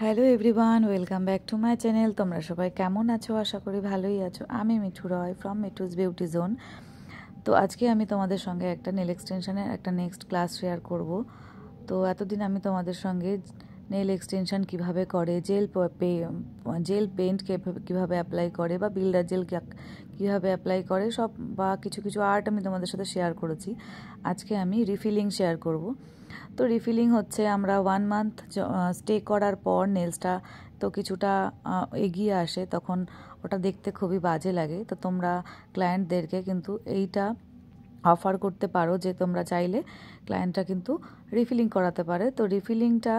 Hello everyone, welcome back to my channel. তোমরা সবাই কেমন আছো? আশা করি ভালোই আছো। আমি মিঠু রয় ফ্রম মিঠুস বিউটি জোন। তো আজকে আমি তোমাদের সঙ্গে একটা নেল এক্সটেনশনের একটা নেক্সট ক্লাস শেয়ার করব। তো এতদিন আমি তোমাদের সঙ্গে নেল এক্সটেনশন কিভাবে করে, জেল পেন্ট কীভাবে অ্যাপ্লাই করে বা বিল্ডার জেল কীভাবে অ্যাপ্লাই করে সব বা কিছু কিছু আর্ট আমি তোমাদের সাথে শেয়ার করেছি। আজকে আমি রিফিলিং শেয়ার করব। তো রিফিলিং হচ্ছে আমরা 1 মান্থ স্টে করার পর নেলসটা তো কিছুটা এগিয়ে আসে, তখন ওটা দেখতে খুবই বাজে লাগে। তো তোমরা ক্লায়েন্টদেরকে কিন্তু এইটা অফার করতে পারো যে তোমরা চাইলে ক্লায়েন্টটা কিন্তু রিফিলিং করাতে পারে। তো রিফিলিংটা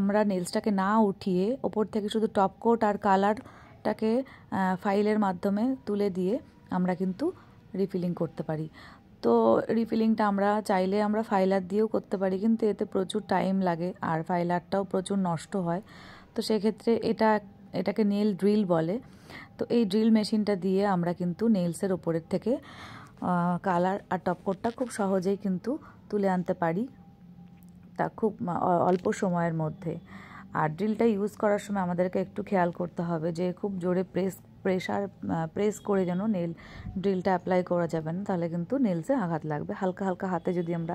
আমরা নেলসটাকে না উঠিয়ে ওপর থেকে শুধু টপ কোট আর কালারটাকে ফাইলের মাধ্যমে তুলে দিয়ে আমরা কিন্তু রিফিলিং করতে পারি। তো রিফিলিংটা আমরা চাইলে আমরা ফাইলার দিয়েও করতে পারি, কিন্তু এতে প্রচুর টাইম লাগে আর ফাইলারটাও প্রচুর নষ্ট হয়। তো সেক্ষেত্রে এটাকে নেল ড্রিল বলে। তো এই ড্রিল মেশিনটা দিয়ে আমরা কিন্তু নেলসের ওপরের থেকে কালার আর টপ কোটটা খুব সহজেই কিন্তু তুলে আনতে পারি, তা খুব অল্প সময়ের মধ্যে। আর ড্রিলটা ইউজ করার সময় আমাদেরকে একটু খেয়াল করতে হবে যে খুব জোরে প্রেস করে যেন নেল ড্রিলটা অ্যাপ্লাই করা যাবে না, তাহলে কিন্তু নেলসে আঘাত লাগবে। হালকা হালকা হাতে যদি আমরা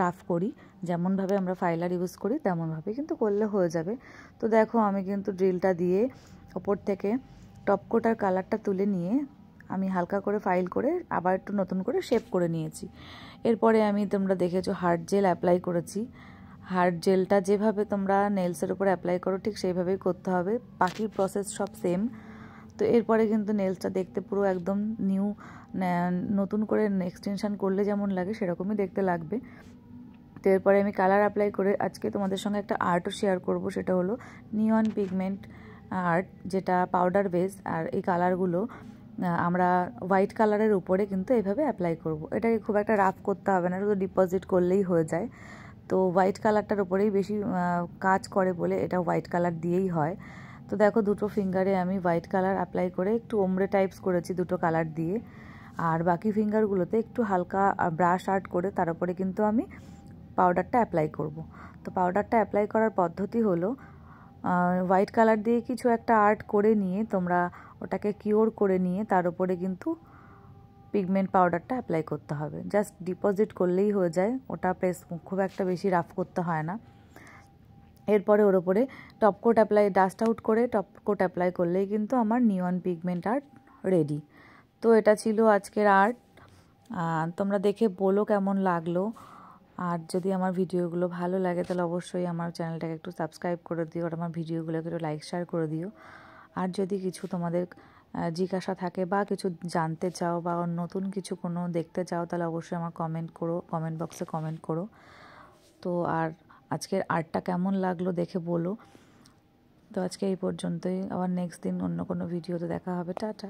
রাফ করি, যেমনভাবে আমরা ফাইলার ইউজ করি তেমনভাবে কিন্তু করলে হয়ে যাবে। তো দেখো আমি কিন্তু ড্রিলটা দিয়ে ওপর থেকে টপ কোট আর কালারটা তুলে নিয়ে আমি হালকা করে ফাইল করে আবার একটু নতুন করে শেপ করে নিয়েছি। এরপরে আমি তোমরা দেখেছো হার্ড জেল অ্যাপ্লাই করেছি। হার্ড জেলটা যেভাবে তোমরা নেলসের উপর অ্যাপ্লাই করো ঠিক সেইভাবেই করতে হবে, বাকি প্রসেস সব সেম। তো এরপরে কিন্তু নেলসটা দেখতে পুরো একদম নিউ, নতুন করে এক্সটেনশন করলে যেমন লাগে সেরকমই দেখতে লাগবে। তো এরপরে আমি কালার অ্যাপ্লাই করে আজকে তোমাদের সঙ্গে একটা আর্টও শেয়ার করব, সেটা হলো নিয়ন পিগমেন্ট আর্ট, যেটা পাউডার বেস। আর এই কালারগুলো আমরা হোয়াইট কালারের উপরে কিন্তু এভাবে অ্যাপ্লাই করব। এটাকে খুব একটা রাফ করতে হবে না, শুধু ডিপোজিট করলেই হয়ে যায়। তো হোয়াইট কালারটার উপরেই বেশি কাজ করে বলে এটা হোয়াইট কালার দিয়েই হয়। তো দেখো দুটো ফিঙ্গারে আমি হোয়াইট কালার অ্যাপ্লাই করে একটু ওমরে টাইপস করেছি দুটো কালার দিয়ে, আর বাকি ফিঙ্গারগুলোতে একটু হালকা ব্রাশ আর্ট করে তার উপরে কিন্তু আমি পাউডারটা অ্যাপ্লাই করব। তো পাউডারটা অ্যাপ্লাই করার পদ্ধতি হলো হোয়াইট কালার দিয়ে কিছু একটা আর্ট করে নিয়ে তোমরা ওটাকে কিওর করে নিয়ে তার উপরে কিন্তু পিগমেন্ট পাউডারটা অ্যাপ্লাই করতে হবে। জাস্ট ডিপোজিট করলেই হয়ে যায়, ওটা খুব একটা বেশি রাফ করতে হয় না। এরপরে ওর ওপরে টপ কোট ডাস্ট আউট করে টপ কোট অ্যাপ্লাই করলেই কিন্তু আমার নিয়ন পিগমেন্ট আর্ট রেডি। তো এটা ছিল আজকের আর্ট। তোমরা দেখে বলো কেমন লাগলো। আর যদি আমার ভিডিওগুলো ভালো লাগে তাহলে অবশ্যই আমার চ্যানেলটাকে একটু সাবস্ক্রাইব করে দিও আর আমার ভিডিওগুলোকে একটু লাইক শেয়ার করে দিও। আর যদি কিছু তোমাদের জিজ্ঞাসা থাকে বা কিছু জানতে চাও বা নতুন কিছু কোনো দেখতে চাও তাহলে অবশ্যই আমার কমেন্ট বক্সে কমেন্ট করো। তো আর আজকের আর্টটা কেমন লাগলো দেখে বলো। তো আজকে এই পর্যন্তই, আবার নেক্সট দিন অন্য কোনো ভিডিওতে দেখা হবে। টাটা।